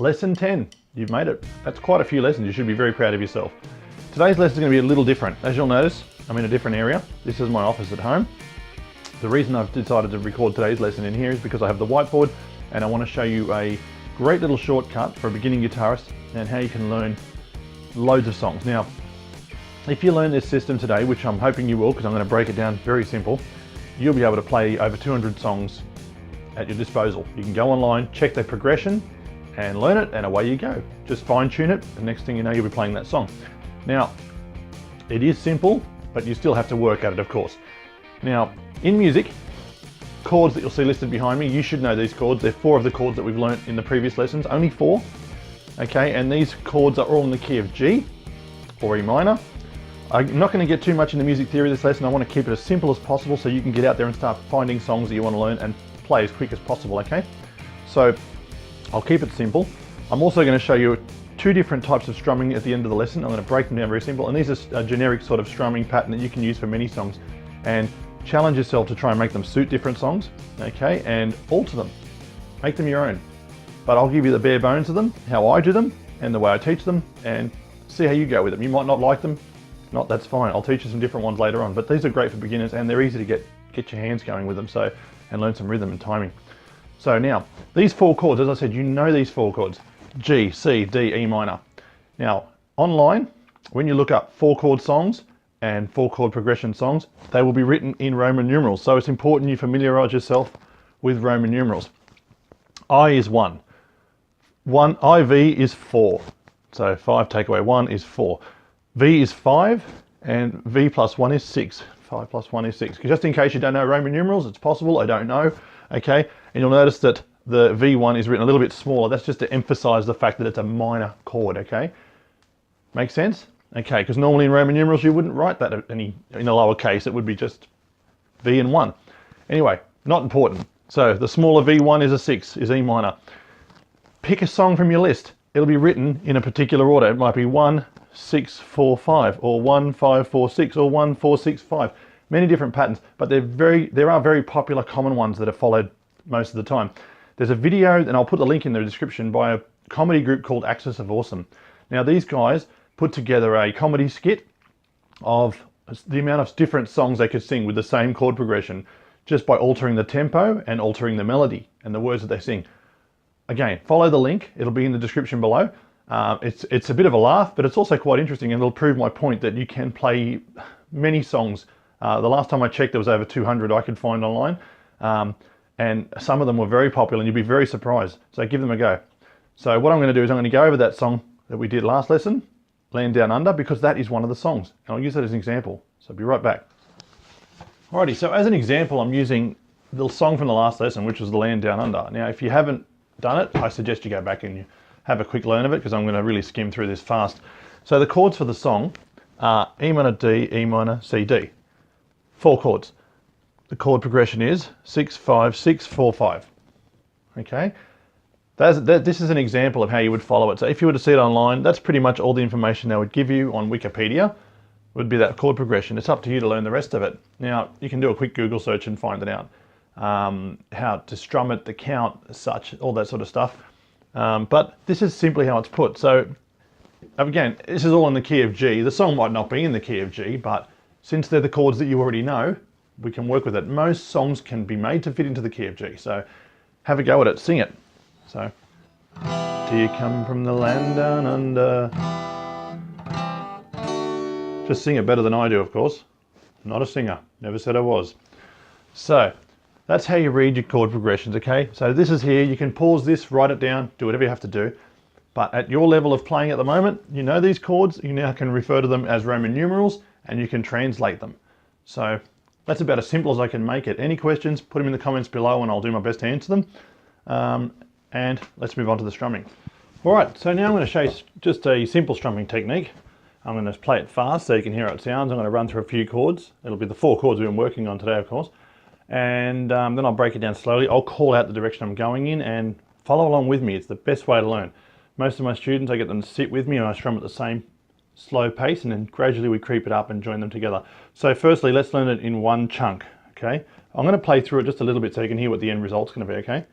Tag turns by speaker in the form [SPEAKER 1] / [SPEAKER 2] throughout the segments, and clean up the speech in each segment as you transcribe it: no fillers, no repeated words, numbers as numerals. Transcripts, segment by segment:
[SPEAKER 1] Lesson 10, you've made it. That's quite a few lessons, you should be very proud of yourself. Today's lesson is going to be a little different. As you'll notice, I'm in a different area. This is my office at home. The reason I've decided to record today's lesson in here is because I have the whiteboard and I want to show you a great little shortcut for a beginning guitarist and how you can learn loads of songs. Now, if you learn this system today, which I'm hoping you will because I'm going to break it down very simple, you'll be able to play over 200 songs at your disposal. You can go online, check the progression and learn it, and away you go. Just fine tune it, the next thing you know you'll be playing that song. Now, it is simple, but you still have to work at it, of course. Now, in music, chords that you'll see listed behind me, you should know these chords. They're 4 of the chords that we've learnt in the previous lessons, only 4. Okay, and these chords are all in the key of G or E minor. I'm not going to get too much into music theory this lesson. I want to keep it as simple as possible so you can get out there and start finding songs that you want to learn and play as quick as possible, okay? So I'll keep it simple. I'm also going to show you 2 different types of strumming at the end of the lesson. I'm going to break them down very simple, and these are a generic sort of strumming pattern that you can use for many songs, and challenge yourself to try and make them suit different songs, okay, and alter them, make them your own. But I'll give you the bare bones of them, how I do them and the way I teach them, and see how you go with them. You might not like them, not, that's fine. I'll teach you some different ones later on, but these are great for beginners and they're easy to get your hands going with them, so, and learn some rhythm and timing. So now, these 4 chords, as I said, you know these 4 chords, G, C, D, E minor. Now, online, when you look up 4 chord songs and 4 chord progression songs, they will be written in Roman numerals. So it's important you familiarize yourself with Roman numerals. I is 1. IV is 4. So 5 take away 1 is 4. V is 5 and V plus 1 is 6. 5 plus 1 is 6. Just in case you don't know Roman numerals, it's possible, I don't know. Okay, and you'll notice that the V1 is written a little bit smaller. That's just to emphasize the fact that it's a minor chord, okay? Make sense? Okay, because normally in Roman numerals you wouldn't write that in a lower case, it would be just V and 1. Anyway, not important. So the smaller V1 is a 6, is E minor. Pick a song from your list. It'll be written in a particular order. It might be 1, 6, 4, 5, or 1, 5, 4, 6, or 1, 4, 6, 5. Many different patterns, but there are very popular common ones that are followed most of the time. There's a video, and I'll put the link in the description, by a comedy group called Axis of Awesome. Now these guys put together a comedy skit of the amount of different songs they could sing with the same chord progression just by altering the tempo and altering the melody and the words that they sing. Again, follow the link, it'll be in the description below. It's a bit of a laugh, but it's also quite interesting, and it'll prove my point that you can play many songs. The last time I checked, there was over 200 I could find online, and some of them were very popular, and you'd be very surprised. So give them a go. So what I'm going to do is I'm going to go over that song that we did last lesson, Land Down Under, because that is one of the songs, and I'll use that as an example. So I'll be right back. Alrighty, so as an example, I'm using the song from the last lesson, which was the Land Down Under. Now, if you haven't done it, I suggest you go back and you have a quick learn of it, because I'm going to really skim through this fast. So the chords for the song are E minor, D, E minor, C, D. 4 chords. The chord progression is 6, 5, 6, 4, 5. Okay? This is an example of how you would follow it. So if you were to see it online, that's pretty much all the information they would give you on Wikipedia, would be that chord progression. It's up to you to learn the rest of it. Now, you can do a quick Google search and find it out. How to strum it, the count, such, all that sort of stuff. But this is simply how it's put. So again, this is all in the key of G. The song might not be in the key of G, but since they're the chords that you already know, we can work with it. Most songs can be made to fit into the key of G. So have a go at it, sing it. So, do you come from the land down under? Just sing it better than I do, of course. I'm not a singer, never said I was. So, that's how you read your chord progressions, okay? So this is here, you can pause this, write it down, do whatever you have to do. But at your level of playing at the moment, you know these chords, you now can refer to them as Roman numerals, and you can translate them. So that's about as simple as I can make it. Any questions, put them in the comments below and I'll do my best to answer them. And let's move on to the strumming. All right, so now I'm going to show you just a simple strumming technique. I'm going to play it fast so you can hear how it sounds. I'm going to run through a few chords. It'll be the 4 chords we've been working on today, of course. And then I'll break it down slowly. I'll call out the direction I'm going in and follow along with me. It's the best way to learn. Most of my students, I get them to sit with me and I strum at the same slow pace, and then gradually we creep it up and join them together. So firstly, let's learn it in one chunk, okay? I'm going to play through it just a little bit so you can hear what the end result's going to be, okay?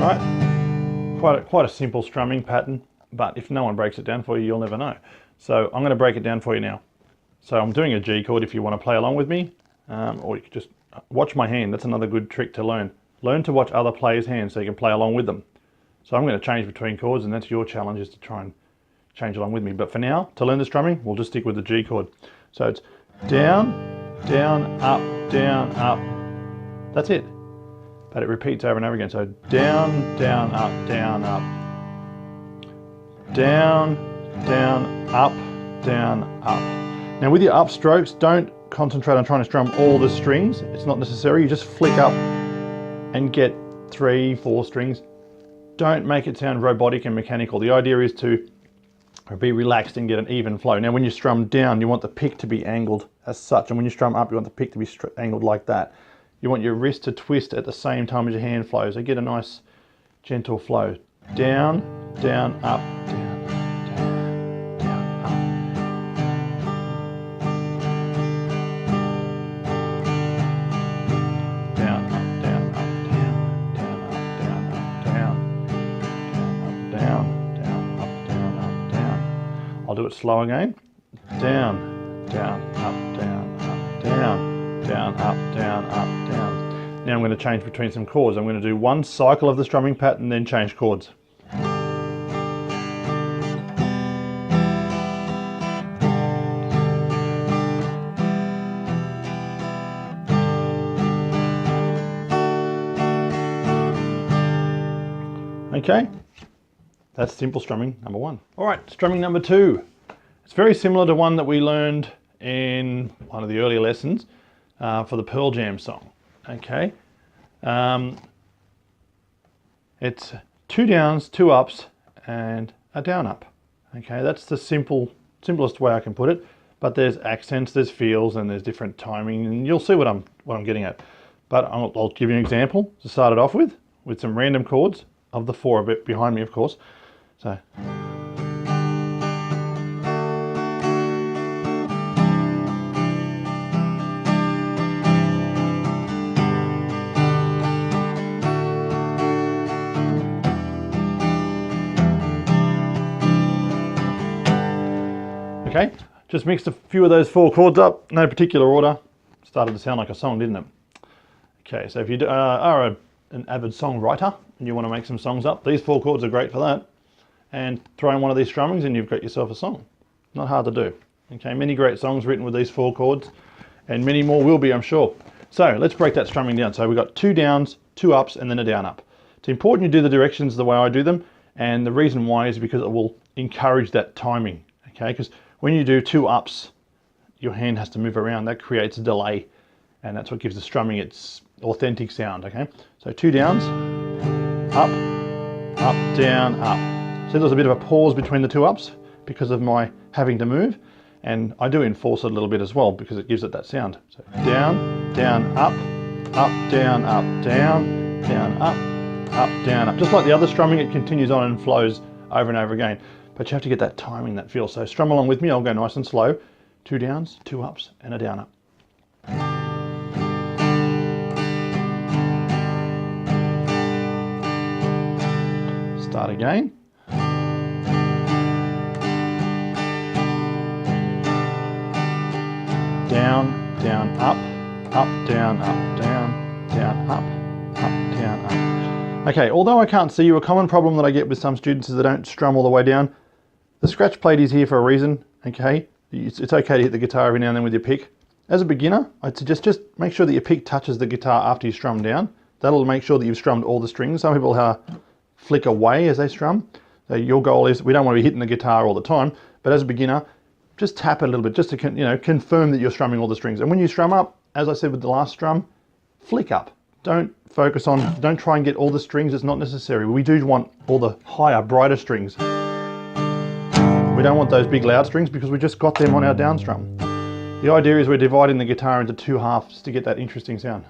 [SPEAKER 1] Right, quite a simple strumming pattern, but if no one breaks it down for you, you'll never know. So I'm going to break it down for you now. So I'm doing a G chord if you want to play along with me, or you can just watch my hand. That's another good trick to learn. Learn to watch other players' hands so you can play along with them. So I'm going to change between chords, and that's your challenge, is to try and change along with me. But for now, to learn the strumming, we'll just stick with the G chord. So it's down, down, up, down, up. That's it. But it repeats over and over again. So down, down, up, down, up. Down, down, up, down, up. Now with your up strokes, don't concentrate on trying to strum all the strings. It's not necessary. You just flick up and get 3, 4 strings. Don't make it sound robotic and mechanical. The idea is to be relaxed and get an even flow. Now when you strum down, you want the pick to be angled as such, and when you strum up, you want the pick to be angled like that. You want your wrist to twist at the same time as your hand flows. So get a nice gentle flow. Down, down, up, down. I'll do it slow again. Down, down, up, down, up, down, down, up, down, up, down. Now I'm going to change between some chords. I'm going to do one cycle of the strumming pattern, then change chords. Okay. That's simple strumming number 1. All right, strumming number 2. It's very similar to one that we learned in one of the earlier lessons for the Pearl Jam song. Okay, it's 2 downs, 2 ups, and a down up. Okay, that's the simplest way I can put it. But there's accents, there's feels, and there's different timing, and you'll see what I'm getting at. But I'll give you an example to start it off with some random chords of the 4 a bit behind me, of course. So. Okay, just mixed a few of those 4 chords up, no particular order. Started to sound like a song, didn't it? Okay, so if you are an avid songwriter and you want to make some songs up, these 4 chords are great for that. And throw in one of these strummings and you've got yourself a song. Not hard to do. Okay, many great songs written with these 4 chords, and many more will be, I'm sure. So let's break that strumming down. So we've got 2 downs, 2 ups, and then a down up. It's important you do the directions the way I do them, and the reason why is because it will encourage that timing. Okay, because when you do 2 ups, your hand has to move around. That creates a delay, and that's what gives the strumming its authentic sound. Okay, so 2 downs, up, up, down, up. So there's a bit of a pause between the 2 ups because of my having to move, and I do enforce it a little bit as well because it gives it that sound. So down, down, up, down, down, down, up, down, up. Just like the other strumming, it continues on and flows over and over again. But you have to get that timing, that feel. So strum along with me. I'll go nice and slow. 2 downs, 2 ups, and a down up. Start again. Down, down, up, down, down, up, down, up. Okay, although I can't see you, a common problem that I get with some students is they don't strum all the way down. The scratch plate is here for a reason, okay? It's okay to hit the guitar every now and then with your pick. As a beginner, I'd suggest just make sure that your pick touches the guitar after you strum down. That'll make sure that you've strummed all the strings. Some people flick away as they strum. So your goal is, we don't want to be hitting the guitar all the time, but as a beginner, just tap it a little bit, just to confirm that you're strumming all the strings. And when you strum up, as I said with the last strum, flick up. Don't try and get all the strings, it's not necessary. We do want all the higher, brighter strings. We don't want those big loud strings because we just got them on our down strum. The idea is we're dividing the guitar into 2 halves to get that interesting sound.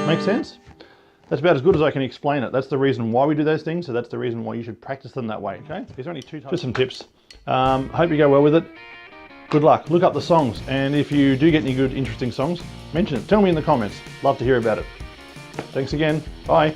[SPEAKER 1] Make sense? That's about as good as I can explain it. That's the reason why we do those things, so that's the reason why you should practice them that way, okay? There's only 2 types. Just some tips. Hope you go well with it. Good luck. Look up the songs, and if you do get any good, interesting songs, mention it. Tell me in the comments. Love to hear about it. Thanks again. Bye.